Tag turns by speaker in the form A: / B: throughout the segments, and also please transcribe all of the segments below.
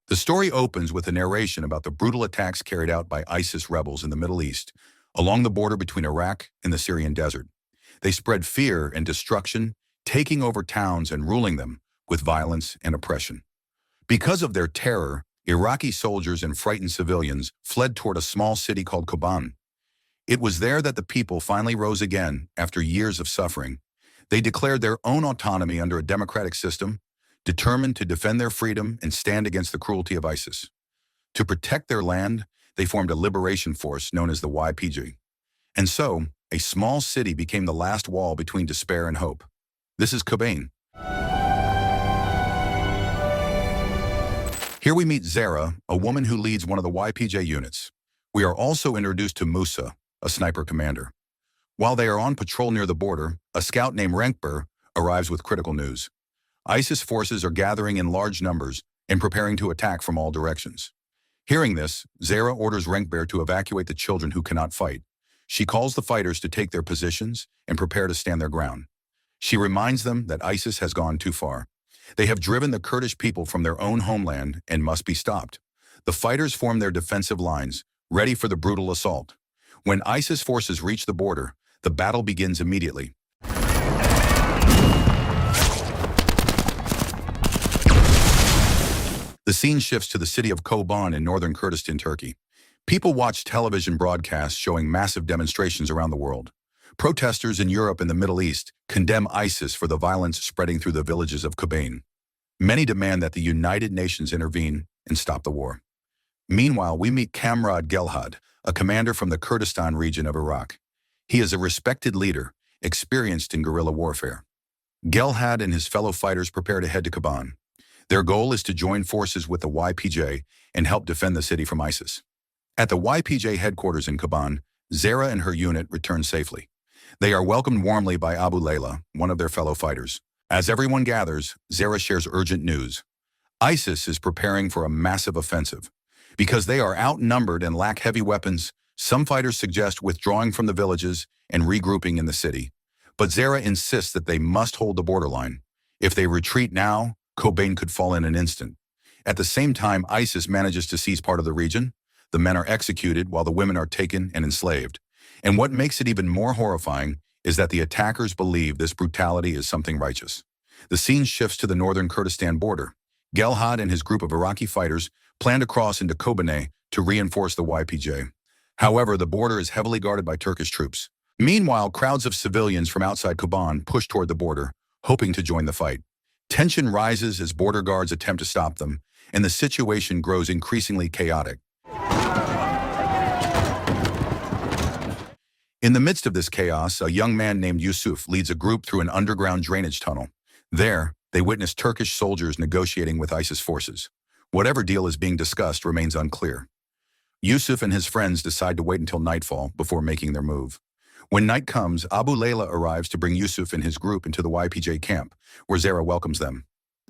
A: The story opens with a narration about the brutal attacks carried out by ISIS rebels in the Middle East, along the border between Iraq and the Syrian desert. They spread fear and destruction, taking over towns and ruling them with violence and oppression. Because of their terror, Iraqi soldiers and frightened civilians fled toward a small city called Koban. It was there that the people finally rose again after years of suffering. They declared their own autonomy under a democratic system, determined to defend their freedom and stand against the cruelty of ISIS. To protect their land, they formed a liberation force known as the YPG. And so, a small city became the last wall between despair and hope. This is Koban. Here we meet Zara, a woman who leads one of the YPG units. We are also introduced to Musa, a sniper commander. While they are on patrol near the border, a scout named Renkber arrives with critical news. ISIS forces are gathering in large numbers and preparing to attack from all directions. Hearing this, Zara orders Renkber to evacuate the children who cannot fight. She calls the fighters to take their positions and prepare to stand their ground. She reminds them that ISIS has gone too far. They have driven the Kurdish people from their own homeland and must be stopped. The fighters form their defensive lines, ready for the brutal assault. When ISIS forces reach the border, the battle begins immediately. The scene shifts to the city of Koban in northern Kurdistan, Turkey. People watch television broadcasts showing massive demonstrations around the world. Protesters in Europe and the Middle East condemn ISIS for the violence spreading through the villages of Koban. Many demand that the United Nations intervene and stop the war. Meanwhile, we meet Kamrad Gelhad, a commander from the Kurdistan region of Iraq. He is a respected leader, experienced in guerrilla warfare. Gelhad and his fellow fighters prepare to head to Koban. Their goal is to join forces with the YPG and help defend the city from ISIS. At the YPG headquarters in Koban, Zara and her unit return safely. They are welcomed warmly by Abu Layla, one of their fellow fighters. As everyone gathers, Zara shares urgent news. ISIS is preparing for a massive offensive. Because they are outnumbered and lack heavy weapons, some fighters suggest withdrawing from the villages and regrouping in the city. But Zara insists that they must hold the borderline. If they retreat now, Koban could fall in an instant. At the same time, ISIS manages to seize part of the region. The men are executed while the women are taken and enslaved. And what makes it even more horrifying is that the attackers believe this brutality is something righteous. The scene shifts to the northern Kurdistan border. Gelhad and his group of Iraqi fighters plan to cross into Kobanê to reinforce the YPG. However, the border is heavily guarded by Turkish troops. Meanwhile, crowds of civilians from outside Koban push toward the border, hoping to join the fight. Tension rises as border guards attempt to stop them, and the situation grows increasingly chaotic. In the midst of this chaos, a young man named Yusuf leads a group through an underground drainage tunnel. There, they witness Turkish soldiers negotiating with ISIS forces. Whatever deal is being discussed remains unclear. Yusuf and his friends decide to wait until nightfall before making their move. When night comes, Abu Layla arrives to bring Yusuf and his group into the YPG camp, where Zara welcomes them.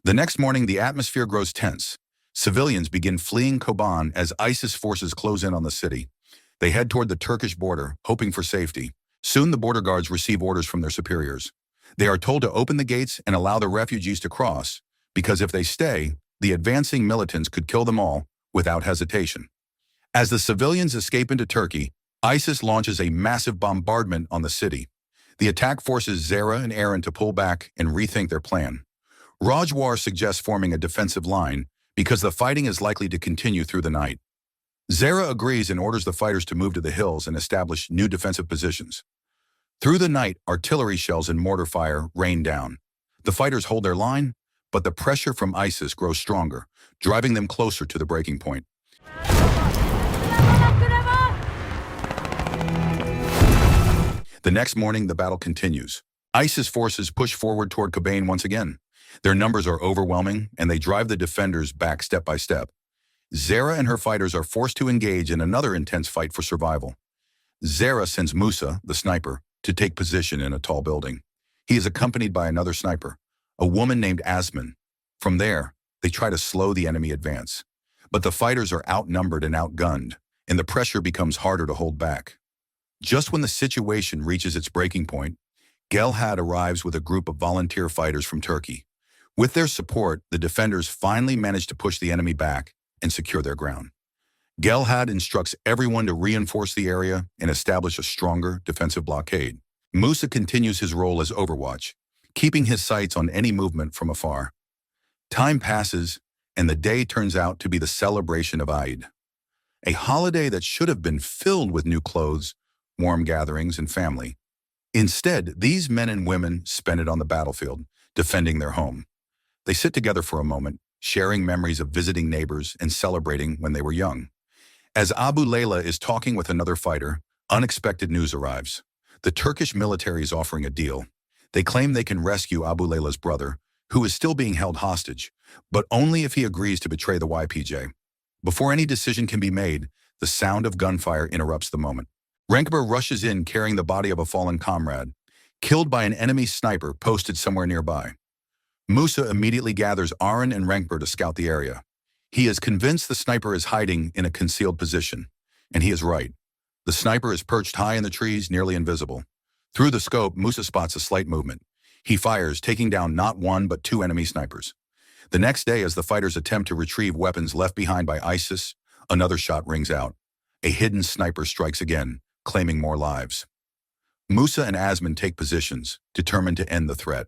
A: The next morning, the atmosphere grows tense. Civilians begin fleeing Koban as ISIS forces close in on the city. They head toward the Turkish border, hoping for safety. Soon the border guards receive orders from their superiors. They are told to open the gates and allow the refugees to cross, because if they stay, the advancing militants could kill them all without hesitation. As the civilians escape into Turkey, ISIS launches a massive bombardment on the city. The attack forces Zara and Aaron to pull back and rethink their plan. Rajwar suggests forming a defensive line because the fighting is likely to continue through the night. Zara agrees and orders the fighters to move to the hills and establish new defensive positions. Through the night, artillery shells and mortar fire rain down. The fighters hold their line, but the pressure from ISIS grows stronger, driving them closer to the breaking point. The next morning, the battle continues. ISIS forces push forward toward Koban once again. Their numbers are overwhelming, and they drive the defenders back step by step. Zara and her fighters are forced to engage in another intense fight for survival. Zara sends Musa, the sniper, to take position in a tall building. He is accompanied by another sniper, a woman named Asman. From there, they try to slow the enemy advance. But the fighters are outnumbered and outgunned, and the pressure becomes harder to hold back. Just when the situation reaches its breaking point, Gelhad arrives with a group of volunteer fighters from Turkey. With their support, the defenders finally manage to push the enemy back and secure their ground. Gelhad instructs everyone to reinforce the area and establish a stronger defensive blockade. Musa continues his role as Overwatch, keeping his sights on any movement from afar. Time passes, and the day turns out to be the celebration of Eid, a holiday that should have been filled with new clothes, warm gatherings, and family. Instead, these men and women spend it on the battlefield, defending their home. They sit together for a moment, sharing memories of visiting neighbors and celebrating when they were young. As Abu Layla is talking with another fighter, unexpected news arrives. The Turkish military is offering a deal. They claim they can rescue Abu Layla's brother, who is still being held hostage, but only if he agrees to betray the YPJ. Before any decision can be made, the sound of gunfire interrupts the moment. Renkber rushes in carrying the body of a fallen comrade, killed by an enemy sniper posted somewhere nearby. Musa immediately gathers Aran and Renkber to scout the area. He is convinced the sniper is hiding in a concealed position, and he is right. The sniper is perched high in the trees, nearly invisible. Through the scope, Musa spots a slight movement. He fires, taking down not one but two enemy snipers. The next day, as the fighters attempt to retrieve weapons left behind by ISIS, another shot rings out. A hidden sniper strikes again, claiming more lives. Musa and Asman take positions, determined to end the threat.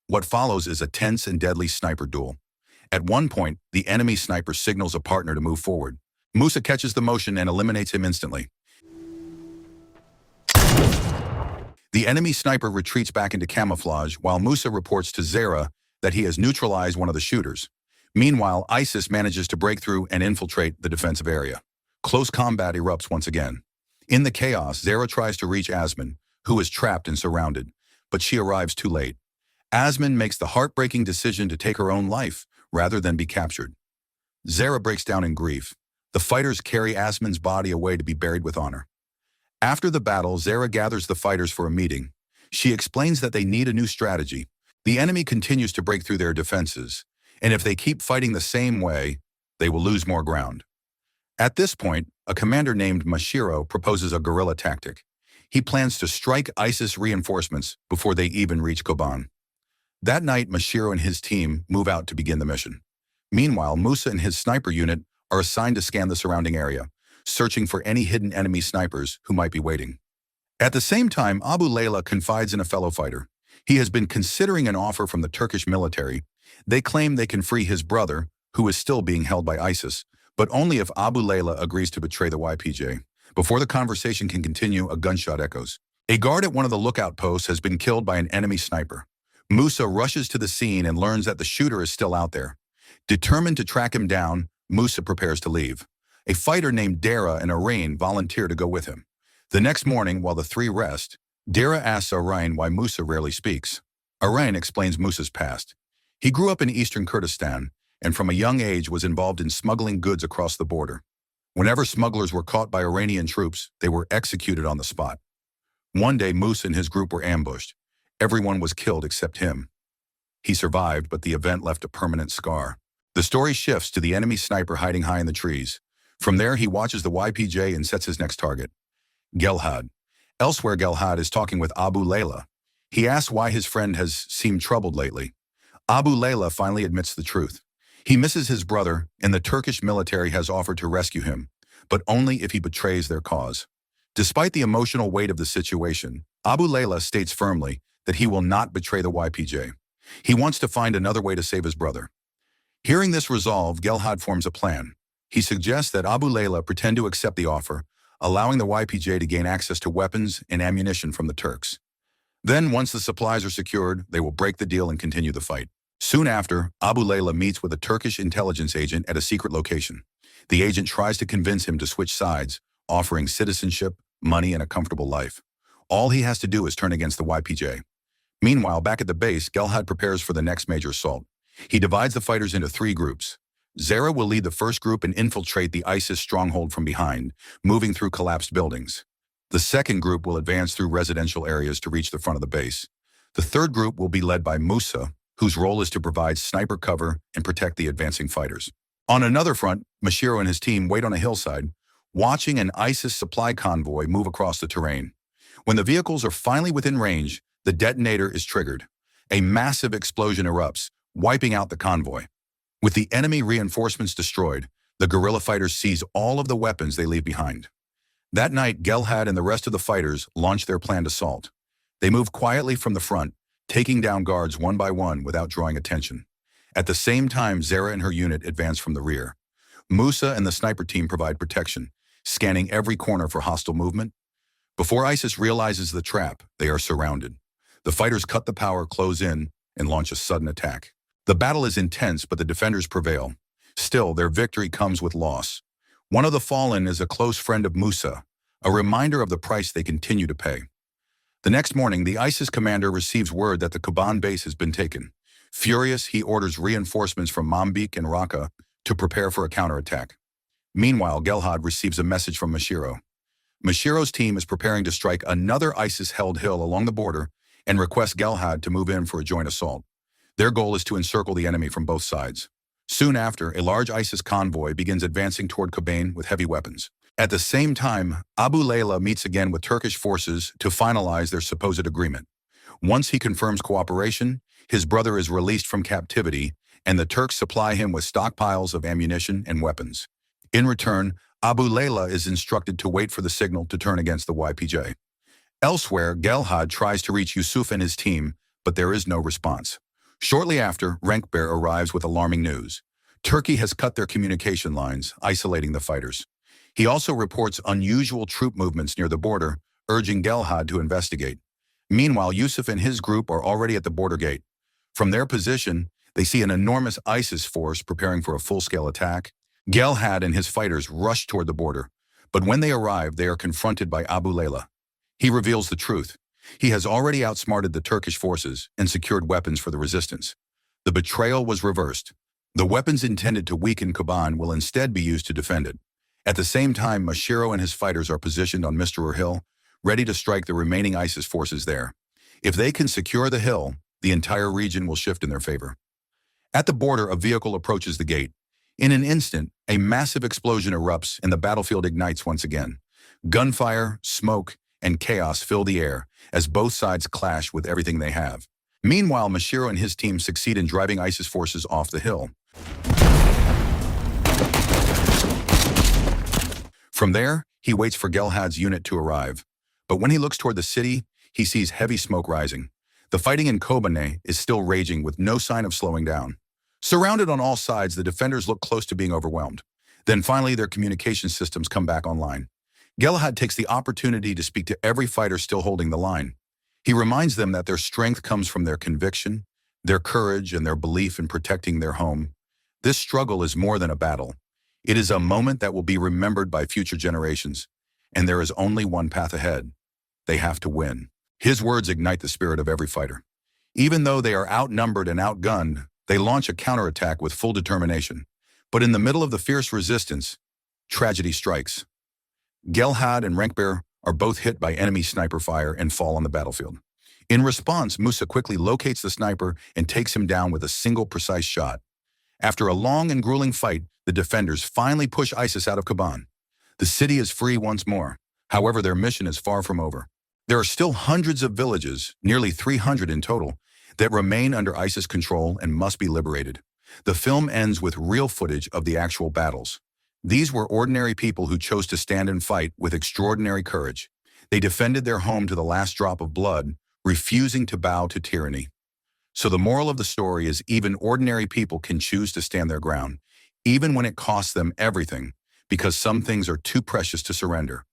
A: What follows is a tense and deadly sniper duel. At one point, the enemy sniper signals a partner to move forward. Musa catches the motion and eliminates him instantly. The enemy sniper retreats back into camouflage while Musa reports to Zara that he has neutralized one of the shooters. Meanwhile, ISIS manages to break through and infiltrate the defensive area. Close combat erupts once again. In the chaos, Zara tries to reach Asman, who is trapped and surrounded, but she arrives too late. Asman makes the heartbreaking decision to take her own life rather than be captured. Zara breaks down in grief. The fighters carry Asman's body away to be buried with honor. After the battle, Zara gathers the fighters for a meeting. She explains that they need a new strategy. The enemy continues to break through their defenses, and if they keep fighting the same way, they will lose more ground. At this point, a commander named Mashiro proposes a guerrilla tactic. He plans to strike ISIS reinforcements before they even reach Koban. That night, Mashiro and his team move out to begin the mission. Meanwhile, Musa and his sniper unit are assigned to scan the surrounding area, searching for any hidden enemy snipers who might be waiting. At the same time, Abu Layla confides in a fellow fighter. He has been considering an offer from the Turkish military. They claim they can free his brother, who is still being held by ISIS, but only if Abu Layla agrees to betray the YPJ. Before the conversation can continue, a gunshot echoes. A guard at one of the lookout posts has been killed by an enemy sniper. Musa rushes to the scene and learns that the shooter is still out there. Determined to track him down, Musa prepares to leave. A fighter named Dara and Arain volunteer to go with him. The next morning, while the three rest, Dara asks Arain why Musa rarely speaks. Arain explains Musa's past. He grew up in eastern Kurdistan and from a young age was involved in smuggling goods across the border. Whenever smugglers were caught by Iranian troops, they were executed on the spot. One day, Musa and his group were ambushed. Everyone was killed except him. He survived, but the event left a permanent scar. The story shifts to the enemy sniper hiding high in the trees. From there, he watches the YPJ and sets his next target, Gelhad. Elsewhere, Gelhad is talking with Abu Layla. He asks why his friend has seemed troubled lately. Abu Layla finally admits the truth. He misses his brother, and the Turkish military has offered to rescue him, but only if he betrays their cause. Despite the emotional weight of the situation, Abu Layla states firmly that he will not betray the YPJ. He wants to find another way to save his brother. Hearing this resolve, Gelhad forms a plan. He suggests that Abu Layla pretend to accept the offer, allowing the YPJ to gain access to weapons and ammunition from the Turks. Then, once the supplies are secured, they will break the deal and continue the fight. Soon after, Abu Layla meets with a Turkish intelligence agent at a secret location. The agent tries to convince him to switch sides, offering citizenship, money, and a comfortable life. All he has to do is turn against the YPJ. Meanwhile, back at the base, Gelhad prepares for the next major assault. He divides the fighters into 3 groups. Zara will lead the first group and infiltrate the ISIS stronghold from behind, moving through collapsed buildings. The second group will advance through residential areas to reach the front of the base. The third group will be led by Musa, whose role is to provide sniper cover and protect the advancing fighters. On another front, Mashiro and his team wait on a hillside, watching an ISIS supply convoy move across the terrain. When the vehicles are finally within range, the detonator is triggered. A massive explosion erupts, wiping out the convoy. With the enemy reinforcements destroyed, The guerrilla fighters seize all of the weapons they leave behind. That night, Gelhad and the rest of the fighters launch their planned assault. They move quietly from the front, taking down guards one by one without drawing attention. At the same time, Zara and her unit advance from the rear. Musa and the sniper team provide protection, scanning every corner for hostile movement. Before ISIS realizes the trap, they are surrounded. The fighters cut the power, close in, and launch a sudden attack. The battle is intense, but the defenders prevail. Still, their victory comes with loss. One of the fallen is a close friend of Musa, a reminder of the price they continue to pay. The next morning, the ISIS commander receives word that the Koban base has been taken. Furious, he orders reinforcements from Manbij and Raqqa to prepare for a counterattack. Meanwhile, Gelhad receives a message from Mashiro. Mashiro's team is preparing to strike another ISIS-held hill along the border and requests Gelhad to move in for a joint assault. Their goal is to encircle the enemy from both sides. Soon after, a large ISIS convoy begins advancing toward Koban with heavy weapons. At the same time, Abu Layla meets again with Turkish forces to finalize their supposed agreement. Once he confirms cooperation, his brother is released from captivity, and the Turks supply him with stockpiles of ammunition and weapons. In return, Abu Layla is instructed to wait for the signal to turn against the YPJ. Elsewhere, Gelhad tries to reach Yusuf and his team, but there is no response. Shortly after, Renkber arrives with alarming news. Turkey has cut their communication lines, isolating the fighters. He also reports unusual troop movements near the border, urging Gelhad to investigate. Meanwhile, Yusuf and his group are already at the border gate. From their position, they see an enormous ISIS force preparing for a full-scale attack. Gelhad and his fighters rush toward the border, but when they arrive, they are confronted by Abu Layla. He reveals the truth. He has already outsmarted the Turkish forces and secured weapons for the resistance. The betrayal was reversed. The weapons intended to weaken Koban will instead be used to defend it. At the same time, Mashiro and his fighters are positioned on Mr. Hill, ready to strike the remaining ISIS forces there. If they can secure the hill, the entire region will shift in their favor. At the border, a vehicle approaches the gate. In an instant, a massive explosion erupts and the battlefield ignites once again. Gunfire, smoke, and chaos fill the air as both sides clash with everything they have. Meanwhile, Mashiro and his team succeed in driving ISIS forces off the hill. From there, he waits for Gelhad's unit to arrive. But when he looks toward the city, he sees heavy smoke rising. The fighting in Koban is still raging with no sign of slowing down. Surrounded on all sides, the defenders look close to being overwhelmed. Then finally, their communication systems come back online. Gelhad takes the opportunity to speak to every fighter still holding the line. He reminds them that their strength comes from their conviction, their courage, and their belief in protecting their home. This struggle is more than a battle. It is a moment that will be remembered by future generations, and there is only one path ahead. They have to win. His words ignite the spirit of every fighter. Even though they are outnumbered and outgunned, they launch a counterattack with full determination. But in the middle of the fierce resistance, tragedy strikes. Gelhad and Renkber are both hit by enemy sniper fire and fall on the battlefield. In response, Musa quickly locates the sniper and takes him down with a single precise shot. After a long and grueling fight, the defenders finally push ISIS out of Koban. The city is free once more. However, their mission is far from over. There are still hundreds of villages, nearly 300 in total, that remain under ISIS control and must be liberated. The film ends with real footage of the actual battles. These were ordinary people who chose to stand and fight with extraordinary courage. They defended their home to the last drop of blood, refusing to bow to tyranny. So the moral of the story is even ordinary people can choose to stand their ground, even when it costs them everything, because some things are too precious to surrender.